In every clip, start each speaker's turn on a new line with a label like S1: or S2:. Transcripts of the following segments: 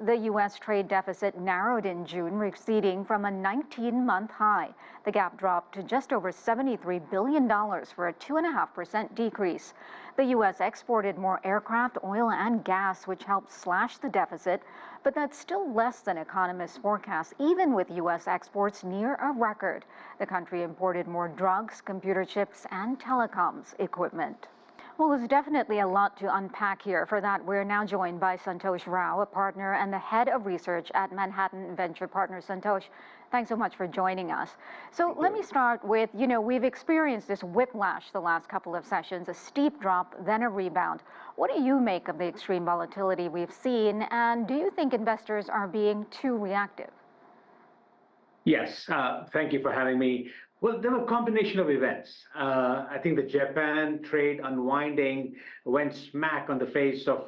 S1: The U.S. trade deficit narrowed in June, receding from a 19-month high. The gap dropped to just over $73 billion for a 2.5% decrease. The U.S. exported more aircraft, oil, and gas, which helped slash the deficit, but that's still less than economists forecast, even with U.S. exports near a record. The country imported more drugs, computer chips, and telecoms equipment. Well, there's definitely a lot to unpack here. For that, we're now joined by Santosh Rao, a partner and the head of research at Manhattan Venture Partners. Santosh, thanks so much for joining us. So let me start with, we've experienced this whiplash the last couple of sessions, a steep drop, then a rebound. What do you make of the extreme volatility we've seen, and do you think investors are being too reactive?
S2: Yes, thank you for having me. Well, there were a combination of events. I think the Japan trade unwinding went smack on the face of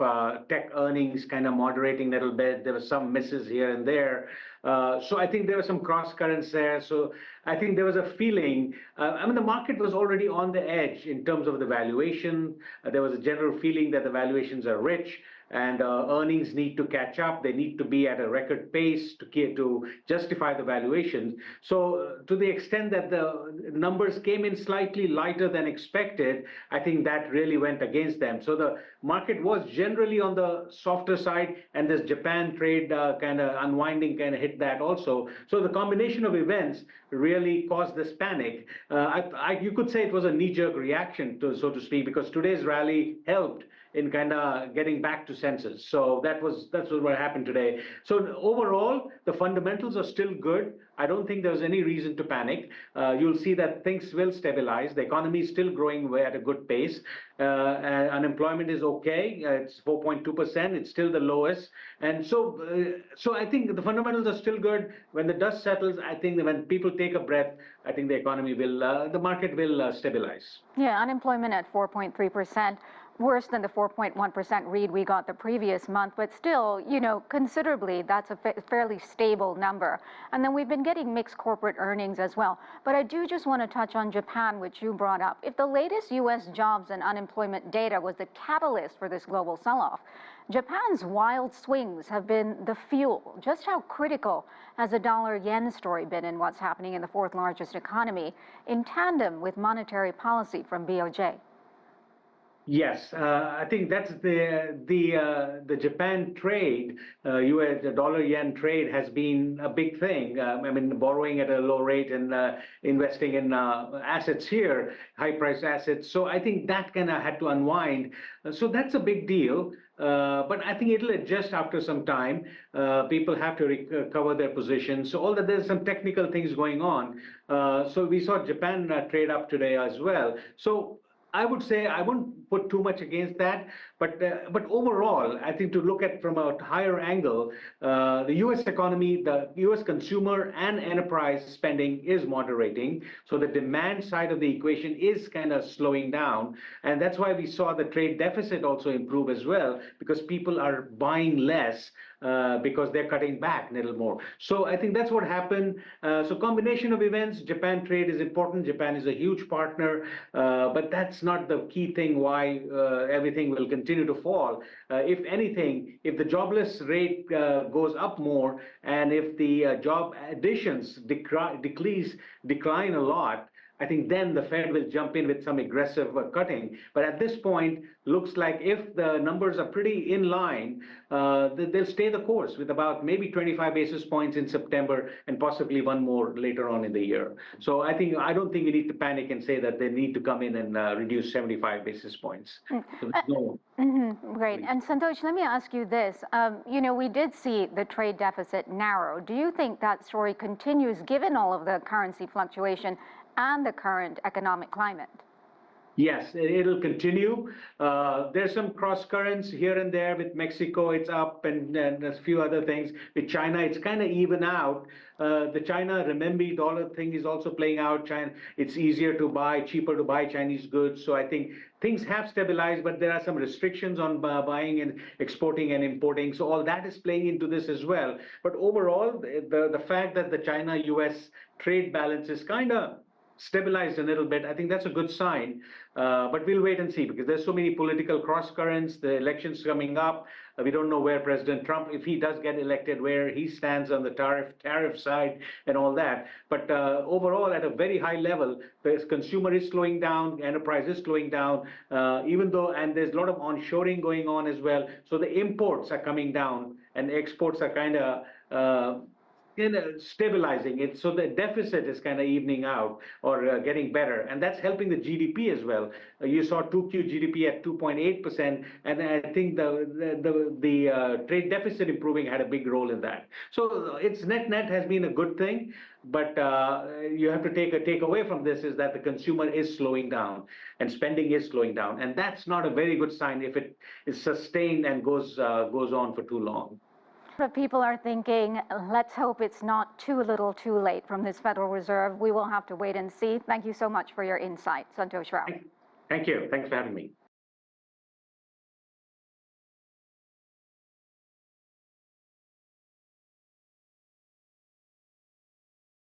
S2: tech earnings, kind of moderating a little bit. There were some misses here and there. So I think there were some cross currents there. So I think there was a feeling, the market was already on the edge in terms of the valuation. There was a general feeling that the valuations are rich and earnings need to catch up. They need to be at a record pace to justify the valuation. So to the extent that the numbers came in slightly lighter than expected, I think that really went against them. So the market was generally on the softer side, and this Japan trade kind of unwinding kind of hit that also. So the combination of events really caused this panic. You could say it was a knee-jerk reaction, so to speak, because today's rally helped in kind of getting back to senses. So that's what happened today. So overall, the fundamentals are still good. I don't think there's any reason to panic. You'll see that things will stabilize. The economy is still growing at a good pace. Unemployment is okay. It's 4.2%. It's still the lowest. And so I think the fundamentals are still good. When the dust settles, I think that when people take a breath, I think the economy will, the market will stabilize.
S1: Yeah, unemployment at 4.3%. Worse than the 4.1% read we got the previous month, but still, considerably, that's a fairly stable number. And then we've been getting mixed corporate earnings as well. But I do just want to touch on Japan, which you brought up. If the latest U.S. jobs and unemployment data was the catalyst for this global sell-off, Japan's wild swings have been the fuel. Just how critical has the dollar-yen story been in what's happening in the fourth largest economy, in tandem with monetary policy from BOJ?
S2: Yes, I think that's the Japan trade, U.S. dollar-yen trade has been a big thing. Borrowing at a low rate and investing in assets here, high-priced assets. So I think that kind of had to unwind. So that's a big deal. But I think it'll adjust after some time. People have to recover their positions. So all that, there's some technical things going on. So we saw Japan trade up today as well. So I would say I wouldn't put too much against that, but overall, I think to look at from a higher angle, the U.S. economy, the U.S. consumer and enterprise spending is moderating. So the demand side of the equation is kind of slowing down, and that's why we saw the trade deficit also improve as well, because people are buying less because they're cutting back a little more. So I think that's what happened. So combination of events, Japan trade is important. Japan is a huge partner, but that's not the key thing why everything will continue to fall. If anything, if the jobless rate goes up more, and if the job additions decline a lot, I think then the Fed will jump in with some aggressive cutting. But at this point, looks like if the numbers are pretty in line, they'll stay the course with about maybe 25 basis points in September and possibly one more later on in the year. So I don't think we need to panic and say that they need to come in and reduce 75 basis points.
S1: Great. And Santosh, let me ask you this. We did see the trade deficit narrow. Do you think that story continues given all of the currency fluctuation and the current economic climate?
S2: Yes, it'll continue. There's some cross currents here and there. With Mexico, it's up, and there's a few other things. With China, it's kind of even out. The China renminbi dollar thing is also playing out. China, it's easier to buy, cheaper to buy Chinese goods. So I think things have stabilized, but there are some restrictions on buying and exporting and importing. So all that is playing into this as well. But overall, the fact that the China-US trade balance is kind of stabilized a little bit. I think that's a good sign, but we'll wait and see because there's so many political cross currents. The election's coming up. We don't know where President Trump, if he does get elected, where he stands on the tariff side and all that. But overall, at a very high level, the consumer is slowing down, enterprise is slowing down, even though, and there's a lot of onshoring going on as well. So the imports are coming down and exports are kind of stabilizing it, so the deficit is kind of evening out or getting better, and that's helping the GDP as well. You saw 2Q GDP at 2.8%, and I think the trade deficit improving had a big role in that. So it's net has been a good thing, but you have to take away from this is that the consumer is slowing down and spending is slowing down, and that's not a very good sign if it is sustained and goes on for too long.
S1: But people are thinking, let's hope it's not too little too late from this Federal Reserve. We will have to wait and see. Thank you so much for your insight, Santosh Rao.
S2: Thank you. Thanks for having me.